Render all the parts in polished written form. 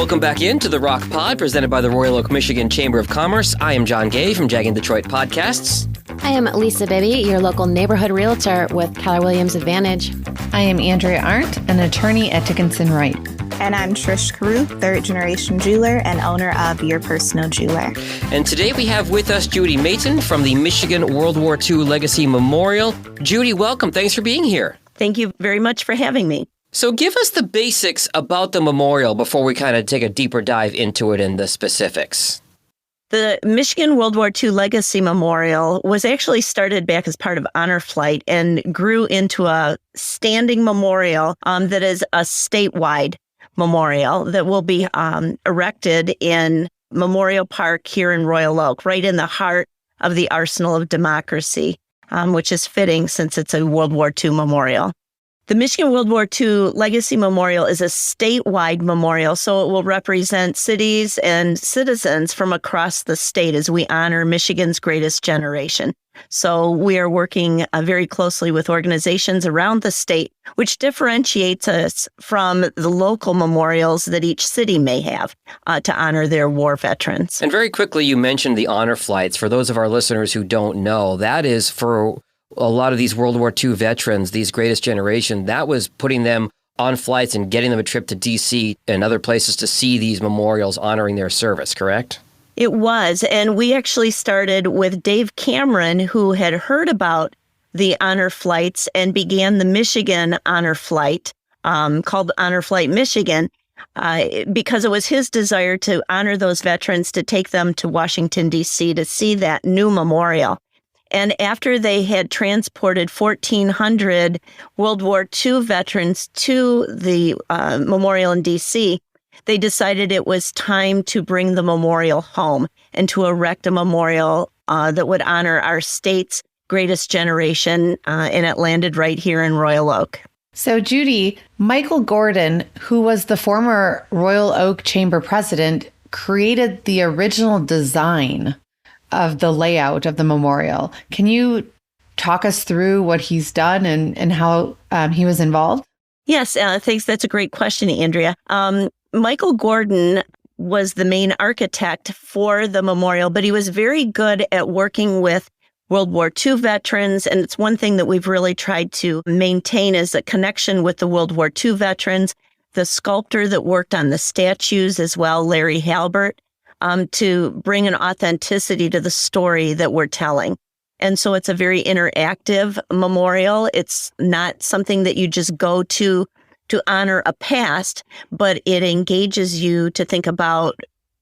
Welcome back into the Rock Pod, presented by the Royal Oak, Michigan Chamber of Commerce. I am John Gay from Jagging Detroit Podcasts. I am Lisa Bibby, your local neighborhood realtor with Keller Williams Advantage. I am Andrea Arndt, an attorney at Dickinson Wright. And I'm Trish Carew, third-generation jeweler and owner of Your Personal Jeweler. And today we have with us Judy Maten from the Michigan World War II Legacy Memorial. Judy, welcome. Thanks for being here. Thank you very much for having me. So give us the basics about the memorial before we kind of take a deeper dive into it and the specifics. The Michigan World War II Legacy Memorial was actually started back as part of Honor Flight and grew into a standing memorial that is a statewide memorial that will be erected in Memorial Park here in Royal Oak, right in the heart of the arsenal of democracy, which is fitting since it's a World War II memorial. The Michigan World War II Legacy Memorial is a statewide memorial, so it will represent cities and citizens from across the state as we honor Michigan's greatest generation. So we are working very closely with organizations around the state, which differentiates us from the local memorials that each city may have to honor their war veterans. And very quickly, you mentioned the honor flights. For those of our listeners who don't know, that is for a lot of these World War II veterans, these greatest generation, that was putting them on flights and getting them a trip to D.C. and other places to see these memorials honoring their service, correct? It was, and we actually started with Dave Cameron, who had heard about the honor flights and began the Michigan honor flight, called Honor Flight Michigan, because it was his desire to honor those veterans, to take them to Washington, D.C. to see that new memorial. And after they had transported 1,400 World War II veterans to the memorial in D.C., they decided it was time to bring the memorial home and to erect a memorial that would honor our state's greatest generation, and it landed right here in Royal Oak. So, Judy, Michael Gordon, who was the former Royal Oak Chamber president, created the original design of the layout of the memorial. Can you talk us through what he's done and how he was involved? Yes, thanks. That's a great question, Andrea. Michael Gordon was the main architect for the memorial, but he was very good at working with World War II veterans. And it's one thing that we've really tried to maintain is a connection with the World War II veterans. The sculptor that worked on the statues as well, Larry Halbert, to bring an authenticity to the story that we're telling. And so it's a very interactive memorial. It's not something that you just go to honor a past, but it engages you to think about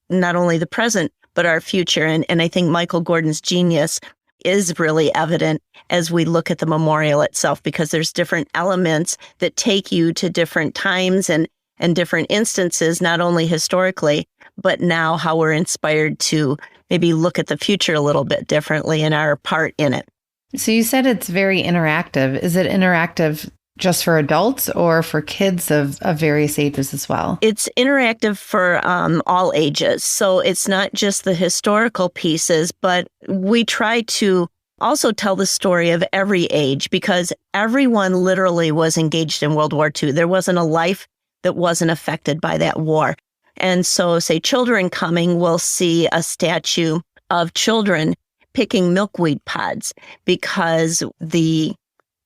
not only the present, but our future. And I think Michael Gordon's genius is really evident as we look at the memorial itself, because there's different elements that take you to different times and different instances, not only historically, but now how we're inspired to maybe look at the future a little bit differently and our part in it. So you said it's very interactive. Is it interactive just for adults or for kids of various ages as well? It's interactive for all ages. So it's not just the historical pieces, but we try to also tell the story of every age, because everyone literally was engaged in World War II. There wasn't a life that wasn't affected by that war. And so, say, children coming will see a statue of children picking milkweed pods because the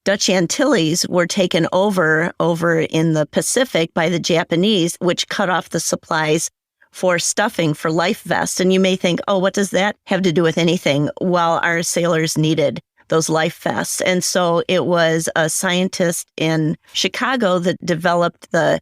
Dutch Antilles were taken over in the Pacific by the Japanese, which cut off the supplies for stuffing for life vests. And you may think, oh, what does that have to do with anything? Well, our sailors needed those life vests. And so it was a scientist in Chicago that developed the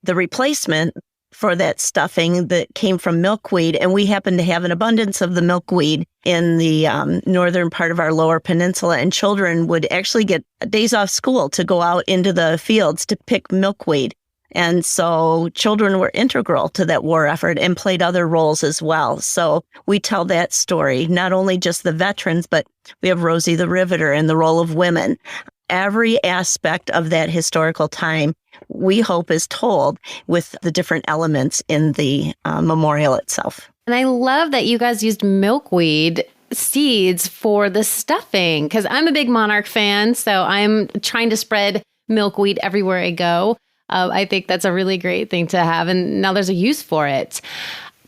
replacement for that stuffing that came from milkweed. And we happen to have an abundance of the milkweed in the northern part of our lower peninsula. And children would actually get days off school to go out into the fields to pick milkweed. And so children were integral to that war effort and played other roles as well. So we tell that story, not only just the veterans, but we have Rosie the Riveter and the role of women. Every aspect of that historical time, we hope, is told with the different elements in the memorial itself. And I love that you guys used milkweed seeds for the stuffing, because I'm a big Monarch fan, so I'm trying to spread milkweed everywhere I go. I think that's a really great thing to have. And now there's a use for it.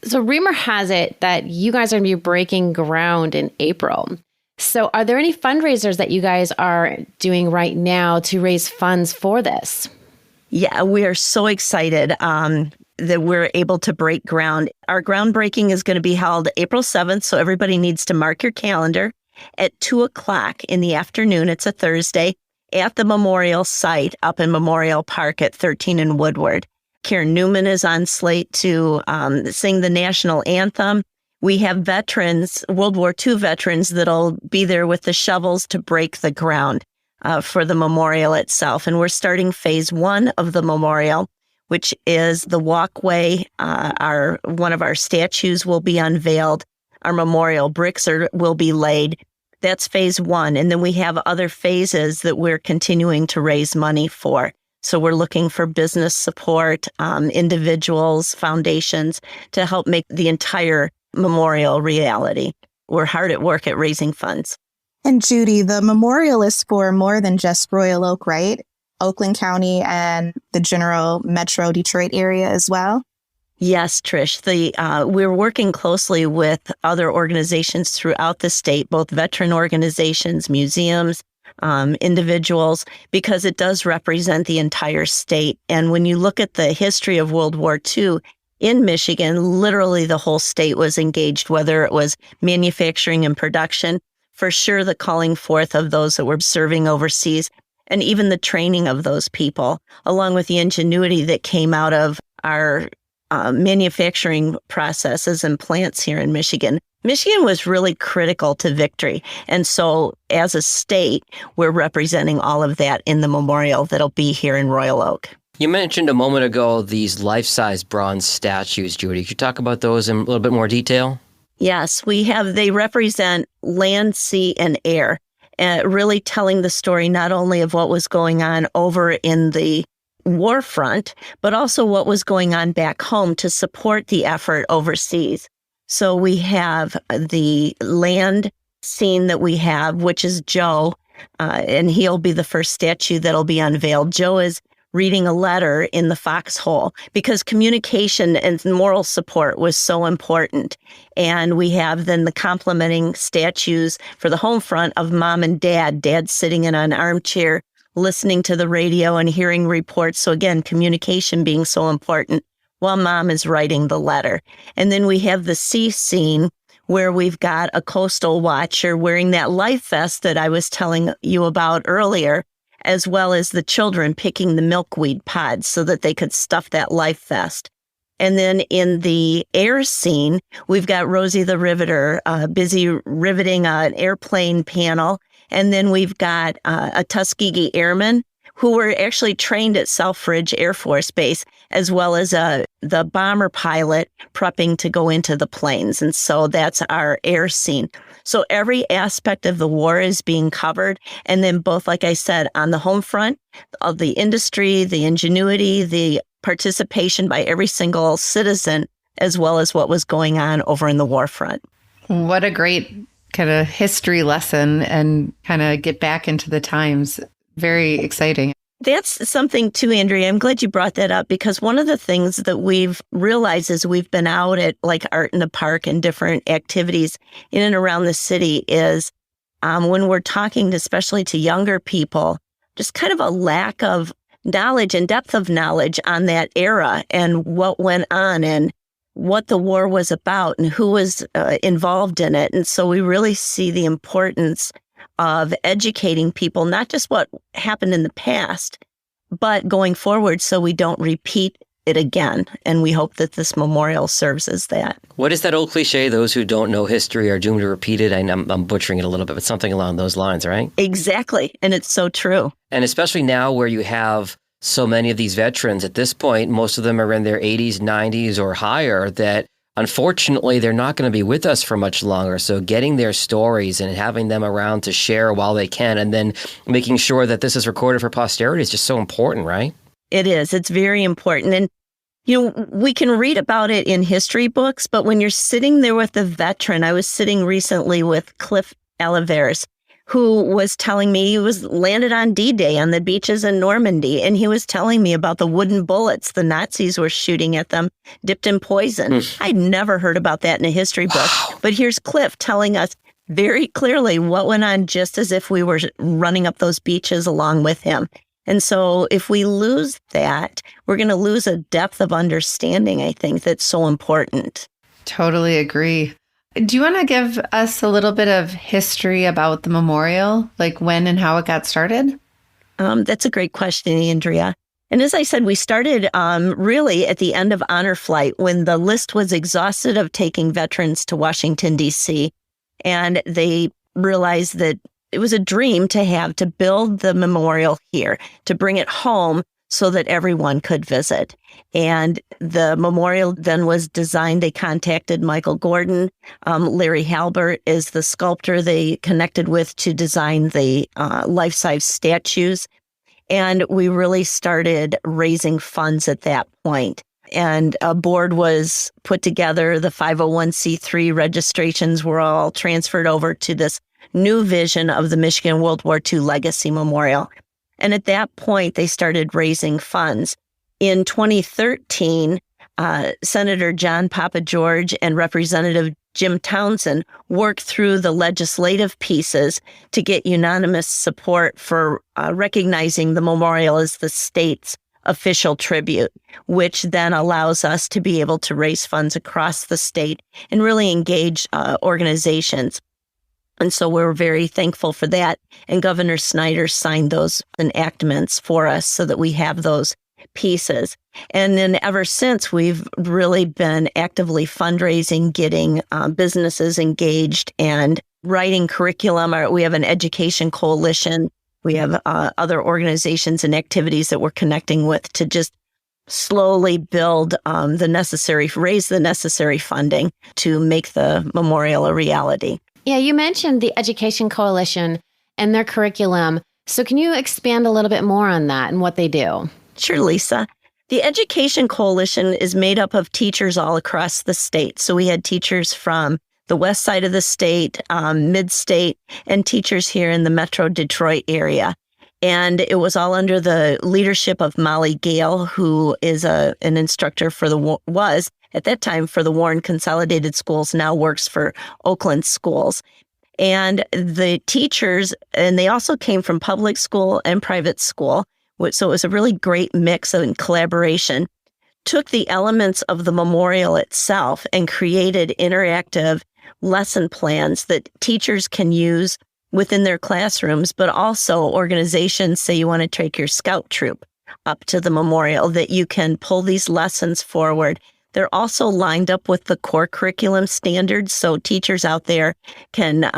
So rumor has it that you guys are going to be breaking ground in April. So are there any fundraisers that you guys are doing right now to raise funds for this? Yeah, we are so excited that we're able to break ground. Our groundbreaking is going to be held April 7th, so everybody needs to mark your calendar at 2:00 in the afternoon. It's a Thursday at the memorial site up in Memorial Park at 13 and Woodward. Karen Newman is on slate to sing the national anthem. We have veterans, World War II veterans, that'll be there with the shovels to break the ground for the memorial itself. And we're starting phase 1 of the memorial, which is the walkway. One of our statues will be unveiled. Our memorial bricks will be laid. That's phase 1. And then we have other phases that we're continuing to raise money for. So we're looking for business support, individuals, foundations to help make the entire memorial reality. We're hard at work at raising funds. And Judy, the memorial is for more than just Royal Oak, right? Oakland County and the general Metro Detroit area as well? Yes, Trish. We're working closely with other organizations throughout the state, both veteran organizations, museums, individuals, because it does represent the entire state. And when you look at the history of World War II in Michigan, literally the whole state was engaged, whether it was manufacturing and production, for sure the calling forth of those that were serving overseas, and even the training of those people, along with the ingenuity that came out of our manufacturing processes and plants here in Michigan. Michigan was really critical to victory. And so as a state, we're representing all of that in the memorial that'll be here in Royal Oak. You mentioned a moment ago these life-size bronze statues, Judy. Could you talk about those in a little bit more detail? Yes, they represent land, sea, and air, really telling the story not only of what was going on over in the war front, but also what was going on back home to support the effort overseas. So we have the land scene that we have, which is Joe, and he'll be the first statue that'll be unveiled. Joe is reading a letter in the foxhole because communication and moral support was so important. And we have then the complementing statues for the home front of mom and dad sitting in an armchair, listening to the radio and hearing reports. So again, communication being so important while mom is writing the letter. And then we have the sea scene where we've got a coastal watcher wearing that life vest that I was telling you about earlier, as well as the children picking the milkweed pods so that they could stuff that life vest. And then in the air scene, we've got Rosie the Riveter busy riveting an airplane panel. And then we've got a Tuskegee Airman who were actually trained at Selfridge Air Force Base, as well as the bomber pilot prepping to go into the planes. And so that's our air scene. So every aspect of the war is being covered. And then both, like I said, on the home front, of the industry, the ingenuity, the participation by every single citizen, as well as what was going on over in the war front. What a great kind of history lesson and kind of get back into the times. Very exciting. That's something too, Andrea. I'm glad you brought that up because one of the things that we've realized as we've been out at like Art in the Park and different activities in and around the city is when we're talking, especially to younger people, just kind of a lack of knowledge and depth of knowledge on that era and what went on and what the war was about and who was involved in it. And so we really see the importance of educating people, not just what happened in the past, but going forward so we don't repeat it again. And we hope that this memorial serves as that. What is that old cliche? Those who don't know history are doomed to repeat it. I'm butchering it a little bit, but something along those lines, right? Exactly. And it's so true. And especially now where you have so many of these veterans at this point, most of them are in their 80s, 90s, or higher, that unfortunately, they're not going to be with us for much longer. So getting their stories and having them around to share while they can, and then making sure that this is recorded for posterity is just so important, right? It is. It's very important. And, we can read about it in history books, but when you're sitting there with a veteran, I was sitting recently with Cliff Oliveris, who was telling me he was landed on D-Day on the beaches in Normandy. And he was telling me about the wooden bullets the Nazis were shooting at them, dipped in poison. I'd never heard about that in a history book. But here's Cliff telling us very clearly what went on, just as if we were running up those beaches along with him. And so if we lose that, we're going to lose a depth of understanding, I think, that's so important. Totally agree. Do you want to give us a little bit of history about the memorial, like when and how it got started? That's a great question, Andrea. And as I said, we started really at the end of Honor Flight, when the list was exhausted of taking veterans to Washington, D.C. And they realized that it was a dream to build the memorial here, to bring it home so that everyone could visit. And the memorial then was designed. They contacted Michael Gordon. Larry Halbert is the sculptor they connected with to design the life-size statues. And we really started raising funds at that point. And a board was put together. The 501c3 registrations were all transferred over to this new vision of the Michigan World War II Legacy Memorial. And at that point, they started raising funds. In 2013, Senator John Papageorge and Representative Jim Townsend worked through the legislative pieces to get unanimous support for recognizing the memorial as the state's official tribute, which then allows us to be able to raise funds across the state and really engage organizations. And so we're very thankful for that. And Governor Snyder signed those enactments for us so that we have those pieces. And then ever since, we've really been actively fundraising, getting businesses engaged and writing curriculum. We have an education coalition. We have other organizations and activities that we're connecting with to just slowly build raise the necessary funding to make the memorial a reality. Yeah, you mentioned the Education Coalition and their curriculum. So can you expand a little bit more on that and what they do? Sure, Lisa. The Education Coalition is made up of teachers all across the state. So we had teachers from the west side of the state, mid-state, and teachers here in the Metro Detroit area. And it was all under the leadership of Molly Gale, who is an instructor was at that time for the Warren Consolidated Schools, now works for Oakland Schools. And the teachers, and they also came from public school and private school, so it was a really great mix and collaboration, took the elements of the memorial itself and created interactive lesson plans that teachers can use within their classrooms, but also organizations, say you want to take your scout troop up to the memorial, that you can pull these lessons forward. They're also lined up with the core curriculum standards, so teachers out there can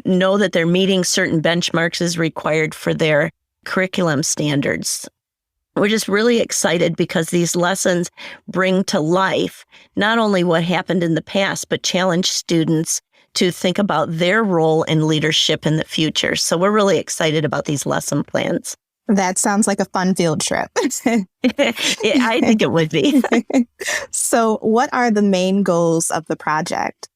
know that they're meeting certain benchmarks as required for their curriculum standards. We're just really excited because these lessons bring to life not only what happened in the past, but challenge students to think about their role in leadership in the future. So we're really excited about these lesson plans. That sounds like a fun field trip. I think it would be. So what are the main goals of the project?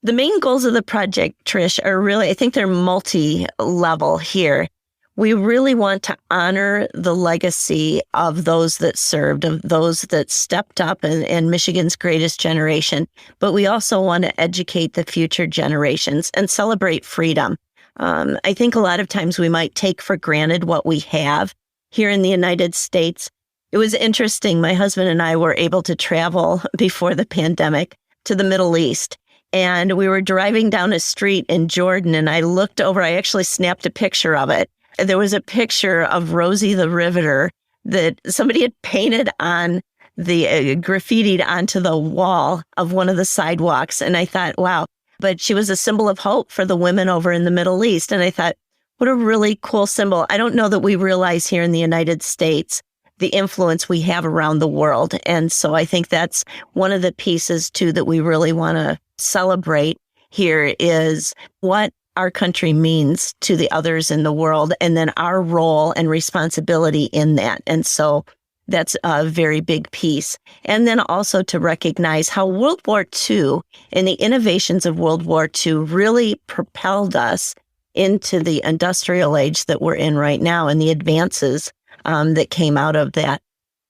The main goals of the project, Trish, are really, I think they're multi-level here. We really want to honor the legacy of those that served, of those that stepped up in Michigan's greatest generation. But we also want to educate the future generations and celebrate freedom. I think a lot of times we might take for granted what we have here in the United States. It was interesting. My husband and I were able to travel before the pandemic to the Middle East. And we were driving down a street in Jordan, and I looked over. I actually snapped a picture of it. There was a picture of Rosie the Riveter that somebody had painted on the graffitied onto the wall of one of the sidewalks. And I thought, wow. But she was a symbol of hope for the women over in the Middle East. And I thought, what a really cool symbol. I don't know that we realize here in the United States the influence we have around the world. And so I think that's one of the pieces, too, that we really want to celebrate here is what our country means to the others in the world, and then our role and responsibility in that. And so that's a very big piece. And then also to recognize how World War II and the innovations of World War II really propelled us into the industrial age that we're in right now and the advances that came out of that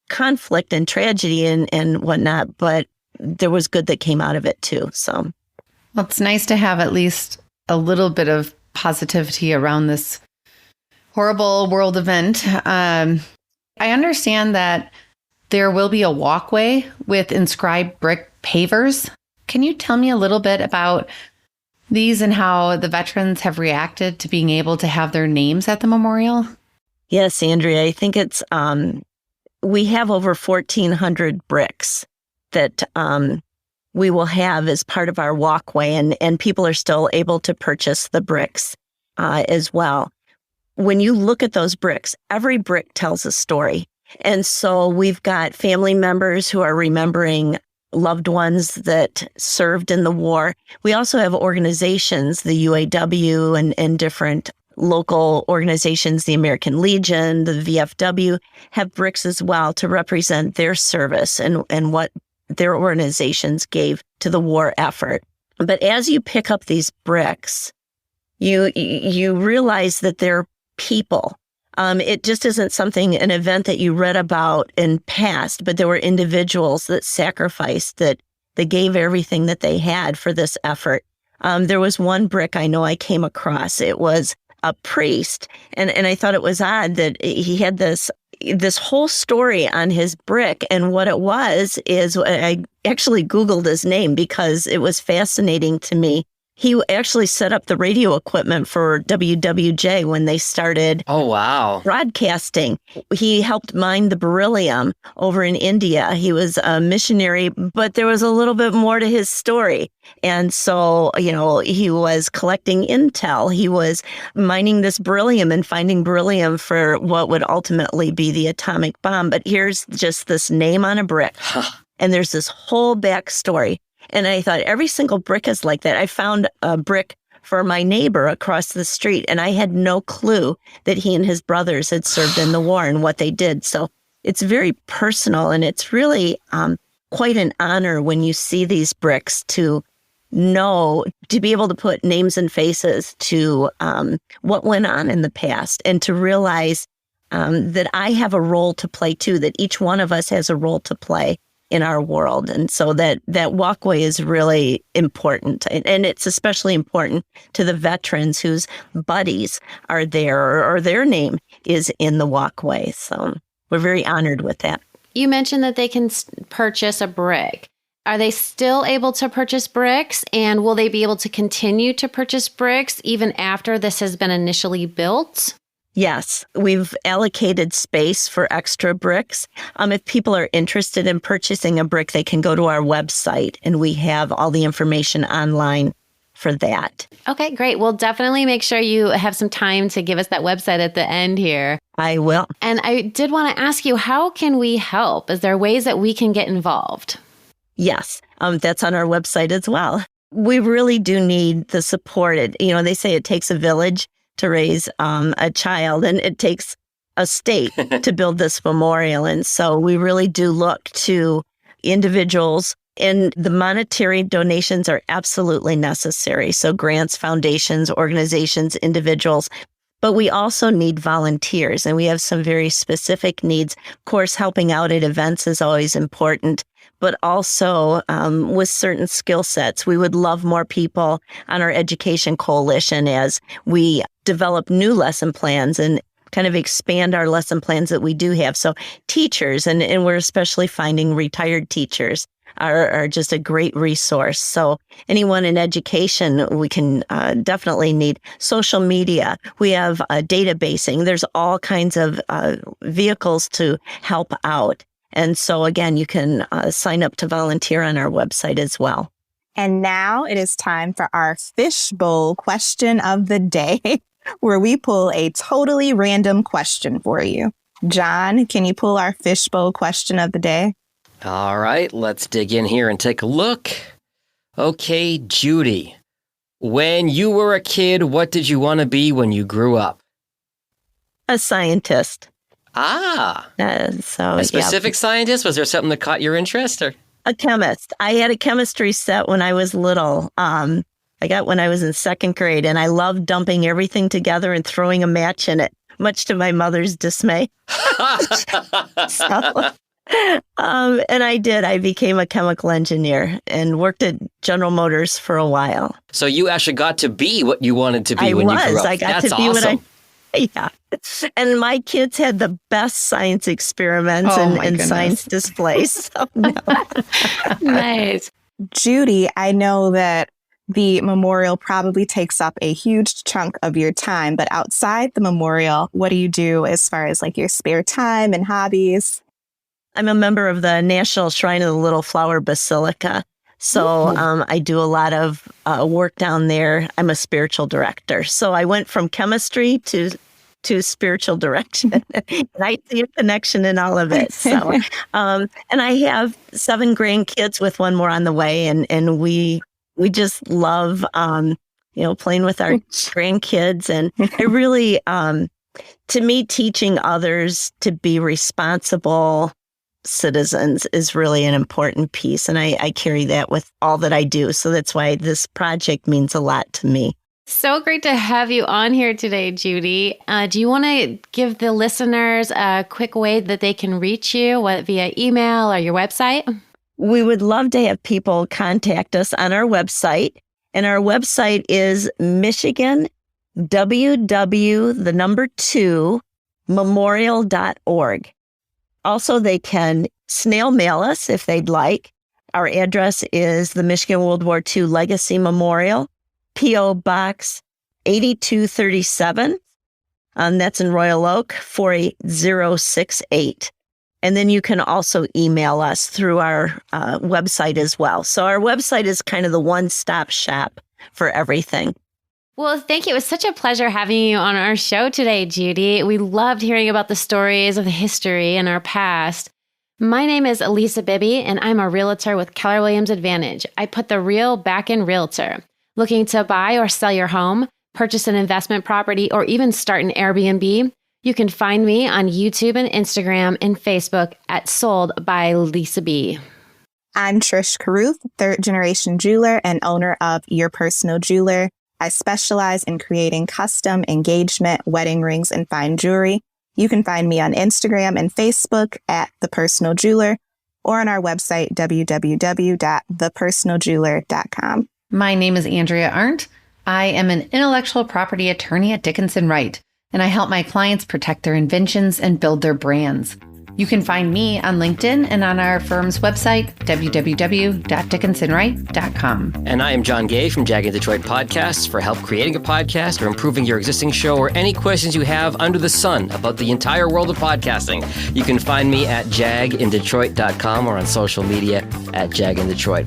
conflict and tragedy and whatnot. But there was good that came out of it too. So, well, it's nice to have at least a little bit of positivity around this horrible world event. I understand that there will be a walkway with inscribed brick pavers. Can you tell me a little bit about these and how the veterans have reacted to being able to have their names at the memorial? Yes, Andrea, I think it's, we have over 1,400 bricks that we will have as part of our walkway, and people are still able to purchase the bricks as well. When you look at those bricks, every brick tells a story. And so we've got family members who are remembering loved ones that served in the war. We also have organizations, the UAW and different local organizations, the American Legion, the VFW, have bricks as well to represent their service and what their organizations gave to the war effort. But as you pick up these bricks, you realize that they're people. It just isn't an event that you read about in past, but there were individuals that sacrificed, that they gave everything that they had for this effort. There was one brick I know I came across. It was a priest, and I thought it was odd that he had this whole story on his brick, and what it was is I actually Googled his name because it was fascinating to me. He actually set up the radio equipment for WWJ when they started broadcasting. He helped mine the beryllium over in India. He was a missionary, but there was a little bit more to his story. And so, he was collecting intel. He was mining this beryllium and finding beryllium for what would ultimately be the atomic bomb. But here's just this name on a brick. And there's this whole backstory. And I thought every single brick is like that. I found a brick for my neighbor across the street, and I had no clue that he and his brothers had served in the war and what they did. So it's very personal, and it's really quite an honor when you see these bricks to be able to put names and faces to what went on in the past, and to realize that I have a role to play too, that each one of us has a role to play in our world. And so that walkway is really important. And it's especially important to the veterans whose buddies are there or their name is in the walkway. So we're very honored with that. You mentioned that they can purchase a brick. Are they still able to purchase bricks? And will they be able to continue to purchase bricks even after this has been initially built? Yes, we've allocated space for extra bricks. If people are interested in purchasing a brick, they can go to our website, and we have all the information online for that. Okay, great. We'll definitely make sure you have some time to give us that website at the end here. I will. And I did want to ask you, how can we help? Is there ways that we can get involved? Yes, that's on our website as well. We really do need the support. They say it takes a village to raise a child, and it takes a state to build this memorial. And so we really do look to individuals, and the monetary donations are absolutely necessary. So grants, foundations, organizations, individuals. But we also need volunteers, and we have some very specific needs. Of course, helping out at events is always important, but also with certain skill sets. We would love more people on our education coalition as we develop new lesson plans and kind of expand our lesson plans that we do have. So teachers, and we're especially finding retired teachers are just a great resource. So anyone in education, we can definitely need social media. We have databasing. There's all kinds of vehicles to help out. And so again, you can sign up to volunteer on our website as well. And now it is time for our fishbowl question of the day, where we pull a totally random question for you. John, can you pull our fishbowl question of the day? All right, let's dig in here and take a look. Okay, Judy, when you were a kid, what did you want to be when you grew up? A scientist. A specific scientist? Was there something that caught your interest? Or? A chemist. I had a chemistry set when I was little. I I got when I was in second grade, and I loved dumping everything together and throwing a match in it, much to my mother's dismay. And I did. I became a chemical engineer and worked at General Motors for a while. So you actually got to be what you wanted to be when you grew up. I got That's to be awesome. yeah. And my kids had the best science experiments and science displays. So, no. Nice. Judy, I know that the memorial probably takes up a huge chunk of your time, but outside the memorial, what do you do as far as like your spare time and hobbies? I'm a member of the National Shrine of the Little Flower Basilica. So I do a lot of work down there. I'm a spiritual director. So I went from chemistry to spiritual direction. And I see a connection in all of it. So, and I have 7 grandkids with one more on the way. And we just love, playing with our grandkids. And I really, to me, teaching others to be responsible citizens is really an important piece. And I carry that with all that I do. So that's why this project means a lot to me. So great to have you on here today, Judy. Do you want to give the listeners a quick way that they can reach you, via email or your website? We would love to have people contact us on our website. And our website is michigan2memorial.org. Also, they can snail mail us if they'd like. Our address is the Michigan World War II Legacy Memorial, P.O. Box 8237. That's in Royal Oak, 48068. And then you can also email us through our website as well. So our website is kind of the one-stop shop for everything. Well, thank you. It was such a pleasure having you on our show today, Judy. We loved hearing about the stories of the history and our past. My name is Elisa Bibby, and I'm a realtor with Keller Williams Advantage. I put the real back in realtor. Looking to buy or sell your home, purchase an investment property, or even start an Airbnb? You can find me on YouTube and Instagram and Facebook at Sold by Lisa B. I'm Trish Caruth, third-generation jeweler and owner of Your Personal Jeweler. I specialize in creating custom engagement, wedding rings, and fine jewelry. You can find me on Instagram and Facebook at The Personal Jeweler or on our website, www.thepersonaljeweler.com. My name is Andrea Arndt. I am an intellectual property attorney at Dickinson Wright, and I help my clients protect their inventions and build their brands. You can find me on LinkedIn and on our firm's website, www.dickinsonwright.com. And I am John Gay from Jag in Detroit Podcasts. For help creating a podcast or improving your existing show or any questions you have under the sun about the entire world of podcasting, you can find me at jagindetroit.com or on social media at jagindetroit.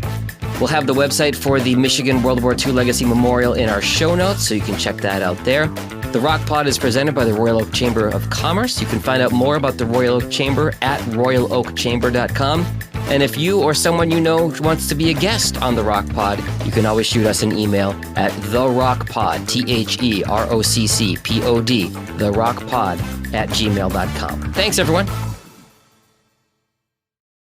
We'll have the website for the Michigan World War II Legacy Memorial in our show notes, so you can check that out there. The Rock Pod is presented by the Royal Oak Chamber of Commerce. You can find out more about the Royal Oak Chamber at royaloakchamber.com. And if you or someone you know wants to be a guest on the Rock Pod, you can always shoot us an email at therockpod, TheRockPod, therockpod @gmail.com. Thanks, everyone.